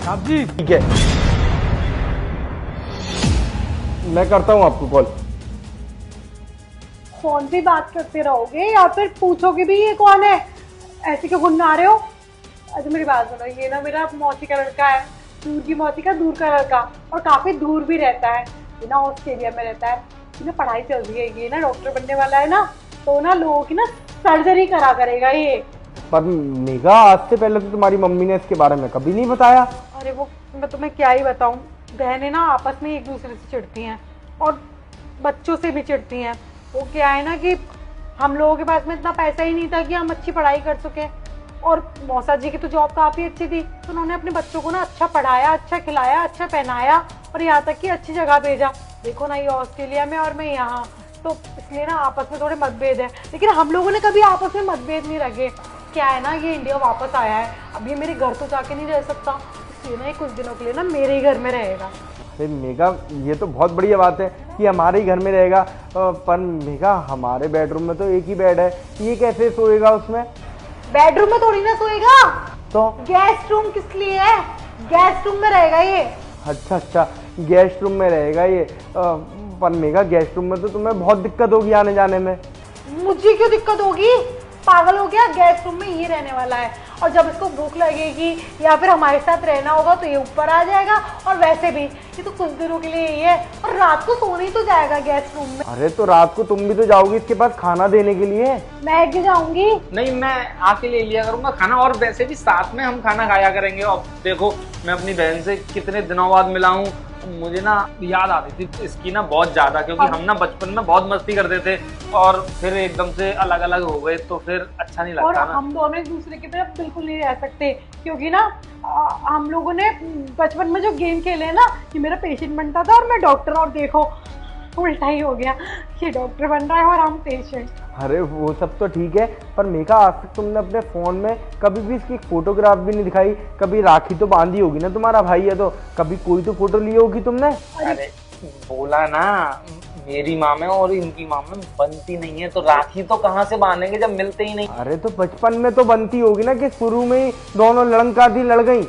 साहब जी ठीक है, मैं करता हूँ आपको कॉल। फोन पे बात करते रहोगे या फिर पूछोगे भी ये कौन है? ऐसे क्यों गुनगुना रहे हो? अच्छा मेरी बात सुनो, ये ना मेरा मौसी का लड़का है, दूर की मौसी का दूर का लड़का, और काफी दूर भी रहता है, ये ना ऑस्ट्रेलिया में रहता है। इसकी पढ़ाई चल रही है, ये ना डॉक्टर बनने वाला है ना, तो ना लोगों की ना सर्जरी करा करेगा ये। पर मेघा, आज से पहले तो तुम्हारी मम्मी ने इसके बारे में कभी नहीं बताया। अरे वो मैं तुम्हें क्या ही बताऊं, बहनें ना आपस में एक दूसरे से चिढ़ती हैं और बच्चों से भी चिढ़ती हैं। वो क्या है ना कि हम लोगों के पास में इतना पैसा ही नहीं था कि हम अच्छी पढ़ाई कर सके, और मौसा जी की तो जॉब काफ़ी अच्छी थी, तो उन्होंने अपने बच्चों को ना अच्छा पढ़ाया, अच्छा खिलाया, अच्छा पहनाया, और यहाँ तक कि अच्छी जगह भेजा। देखो ना, ये ऑस्ट्रेलिया में और मैं यहाँ, तो इसलिए ना आपस में थोड़े मतभेद है, लेकिन हम लोगों ने कभी आपस में मतभेद नहीं रखे। क्या है ना, ये इंडिया वापस आया है, अब ये मेरे घर तो जाके नहीं रह सकता, इसलिए ना ये कुछ दिनों के लिए ना मेरे ही घर में रहेगा। अरे मेघा, ये तो बहुत बढ़िया बात है कि हमारे ही घर में रहेगा। पर मेघा, हमारे बेडरूम में तो एक ही बेड है, ये कैसे सोएगा उसमें? बेडरूम में थोड़ी ना सोएगा, तो गेस्ट रूम किस लिए है? गेस्ट रूम में रहेगा ये। अच्छा अच्छा, गेस्ट रूम में रहेगा ये। पर मेघा, गेस्ट रूम में तो तुम्हें बहुत दिक्कत होगी आने जाने में। मुझे क्यों दिक्कत होगी? पागल हो गया? गेस्ट रूम में ये रहने वाला है, और जब इसको भूख लगेगी या फिर हमारे साथ रहना होगा तो ये ऊपर आ जाएगा, और वैसे भी ये तो कुछ दिनों के लिए ही है, और रात को सोने ही तो जाएगा गेस्ट रूम में। अरे तो रात को तुम भी तो जाओगी इसके पास खाना देने के लिए। मैं क्यों जाऊंगी? नहीं, मैं आके ले लिया करूंगा खाना, और वैसे भी साथ में हम खाना खाया करेंगे। अब देखो, मैं अपनी बहन से कितने दिनों बाद मिला हूँ, मुझे ना याद आती थी इसकी ना बहुत ज्यादा, क्योंकि हम ना बचपन में बहुत मस्ती करते थे और फिर एकदम से अलग अलग हो गए, तो फिर अच्छा नहीं और लगता ना। हम दोनों एक दूसरे के तरफ बिल्कुल नहीं रह सकते, क्योंकि ना हम लोगों ने बचपन में जो गेम खेले हैं ना, कि मेरा पेशेंट बनता था और मैं डॉक्टर, और देखो उल्टा ही हो गया, ये डॉक्टर बन रहा है और हम पेशेंट। अरे वो सब तो ठीक है, पर मेघा, आज तक तुमने अपने फोन में कभी भी इसकी फोटोग्राफ भी नहीं दिखाई। कभी राखी तो बांधी होगी ना, तुम्हारा भाई है तो कभी कोई तो फोटो ली होगी तुमने। अरे बोला ना, मेरी माँ में और इनकी माँ में बनती नहीं है, तो राखी तो कहाँ से बांधेंगे जब मिलते ही नहीं। अरे तो बचपन में तो बनती होगी ना, कि शुरू में ही दोनों लड़का थी लड़ गई।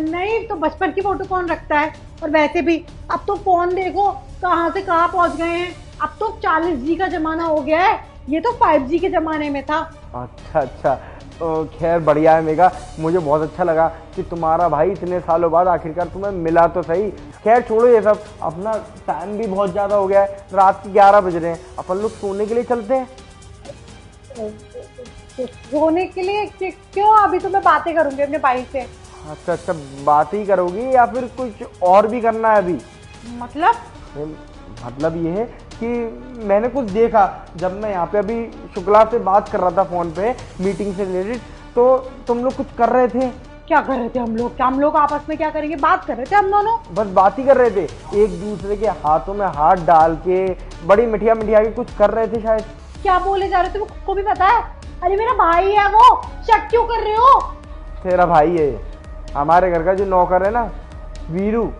नहीं तो बचपन की फोटो कौन रखता है? और वैसे भी अब तो फोन देखो कहाँ से कहाँ पहुँच गए हैं, अब तो 40G का जमाना हो गया है, ये तो 5G के जमाने में था। अच्छा अच्छा, तो खैर बढ़िया है मेघा, मुझे बहुत अच्छा लगा कि तुम्हारा भाई इतने सालों बाद आखिरकार तुम्हें मिला तो सही। खैर छोड़ो ये सब, अपना टाइम भी बहुत ज़्यादा हो गया है, रात के 11 बज रहे हैं, अपन लोग सोने के लिए चलते हैं। सोने के लिए क्यों? अभी तो मैं बातें करूंगी अपने भाई से। अच्छा अच्छा, बात ही करोगी या फिर कुछ और भी करना है अभी? मतलब ये है कि मैंने कुछ देखा जब मैं यहाँ पे अभी शुक्ला से बात कर रहा था फोन पे मीटिंग से रिलेटेड, तो तुम लोग कुछ कर रहे थे। क्या कर रहे थे हम लोग? क्या हम लोग आपस में क्या करेंगे? बात कर रहे थे हम दोनों, बस बात ही कर रहे थे, एक दूसरे के हाथों में हाथ डाल के बड़ी मिठिया मिठिया के कुछ कर रहे थे शायद। क्या बोले जा रहे थे? वो को भी पता है? अरे मेरा भाई है वो, शक क्यों कर रहे हो? तेरा भाई है? हमारे घर का जो नौकर है ना वीरू,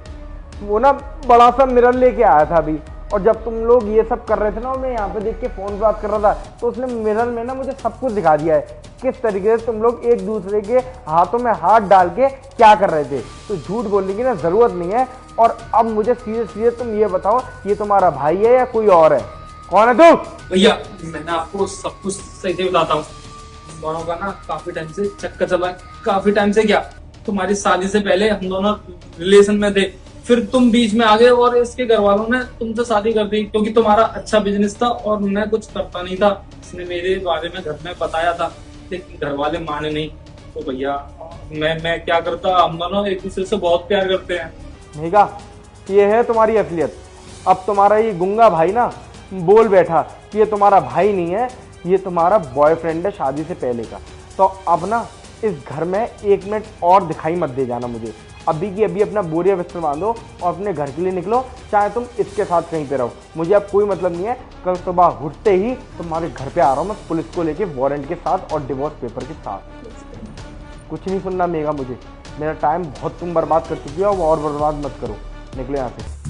वो ना बड़ा सा मिरर लेके आया था अभी, और जब तुम लोग ये सब कर रहे थे ना, मैं यहाँ पे देख के फोन पे बात कर रहा था, तो उसने मिरर में ना मुझे सब कुछ दिखा दिया है, किस तरीके से तुम लोग एक दूसरे के हाथों में हाथ डाल के क्या कर रहे थे। तो झूठ बोलने की ना जरूरत नहीं है। और अब मुझे सीधे सीधे तुम ये बताओ, ये तुम्हारा भाई है या कोई और है? कौन है तू? भैया, मैंने आपको सब कुछ सही से बताता हूँ। दोनों का ना काफी टाइम से चक्कर चला है। काफी टाइम से क्या, तुम्हारी शादी से पहले हम दोनों रिलेशन में थे, फिर तुम बीच में आ गए और इसके घर वालों ने तुमसे शादी कर दी, क्योंकि तुम्हारा अच्छा बिजनेस था और मैं कुछ करता नहीं था। इसने मेरे बारे में घर में बताया था, लेकिन घर वाले माने नहीं। तो भैया मैं क्या करता, हम दोनों एक दूसरे से बहुत प्यार करते हैं। मेघा, ये है तुम्हारी असलियत। अब तुम्हारा ये गुंगा भाई ना बोल बैठा कि ये तुम्हारा भाई नहीं है, ये तुम्हारा बॉयफ्रेंड है शादी से पहले का। तो अब ना इस घर में 1 मिनट और दिखाई मत दे जाना मुझे। अभी की अभी अपना बोरिया बिस्तर बांधो और अपने घर के लिए निकलो, चाहे तुम इसके साथ कहीं पे रहो, मुझे अब कोई मतलब नहीं है। कल सुबह उठते ही तुम्हारे घर पे आ रहा हूँ मैं, पुलिस को लेके, वारंट के साथ और डिवोर्स पेपर के साथ। कुछ नहीं सुनना मेघा मुझे, मेरा टाइम बहुत तुम बर्बाद कर चुकी हो, और बर्बाद मत करो। निकले यहाँ से।